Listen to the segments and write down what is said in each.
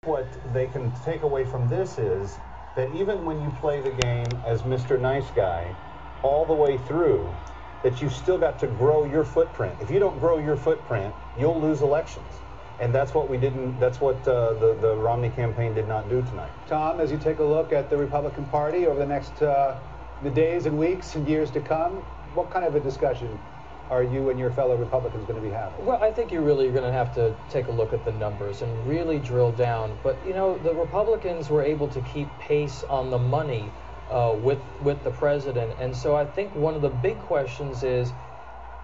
What they can take away from this is that even when you play the game as Mr. Nice Guy all the way through, that you've still got to grow your footprint. If you don't grow your footprint, you'll lose elections. And that's what we didn't, that's what the Romney campaign did not do tonight. Tom, as you take a look at the Republican Party over the next the days and weeks and years to come, what kind of a discussion are you and your fellow Republicans going to be having? Well, I think you're really going to have to take a look at the numbers and really drill down. But, you know, the Republicans were able to keep pace on the money with the president. And so I think one of the big questions is,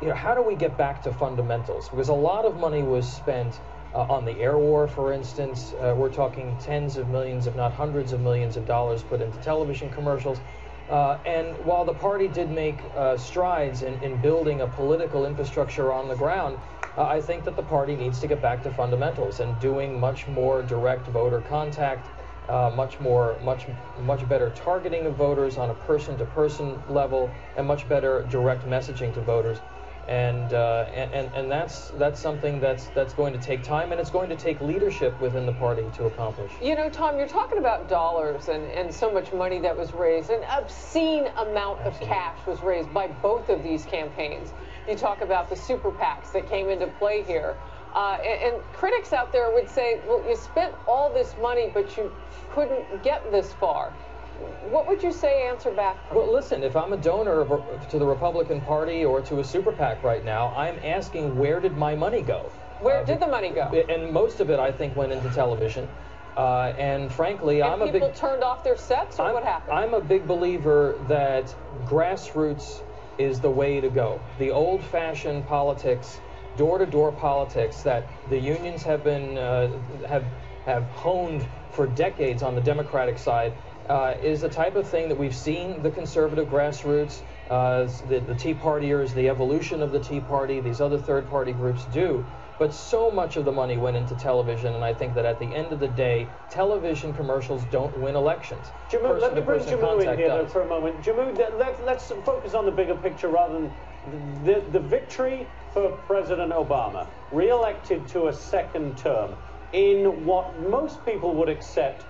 you know, how do we get back to fundamentals? Because a lot of money was spent on the air war, for instance. We're talking tens of millions, if not hundreds of millions of dollars put into television commercials. And while the party did make strides in building a political infrastructure on the ground, I think that the party needs to get back to fundamentals and doing much more direct voter contact, much better targeting of voters on a person-to-person level, and much better direct messaging to voters. And that's something that's going to take time, and it's going to take leadership within the party to accomplish. You know, Tom, you're talking about dollars and so much money that was raised. An obscene amount of cash was raised by both of these campaigns. You talk about the super PACs that came into play here. And critics out there would say, well, you spent all this money, but you couldn't get this far. What would you say answer back? Well, listen, if I'm a donor to the Republican Party or to a super PAC right now, I'm asking, where did my money go? Where did the money go? And most of it, I think, went into television. And frankly, people turned off their sets, or what happened? I'm a big believer that grassroots is the way to go. The old-fashioned politics, door-to-door politics that the unions have been have honed for decades on the Democratic side, is the type of thing that we've seen the conservative grassroots, the Tea Partiers, the evolution of the Tea Party, these other third-party groups do. But so much of the money went into television, and I think that at the end of the day, television commercials don't win elections. Jammu, let me bring Jammu in here for a moment. Jammu, let's focus on the bigger picture rather than the victory for President Obama, re-elected to a second term in what most people would accept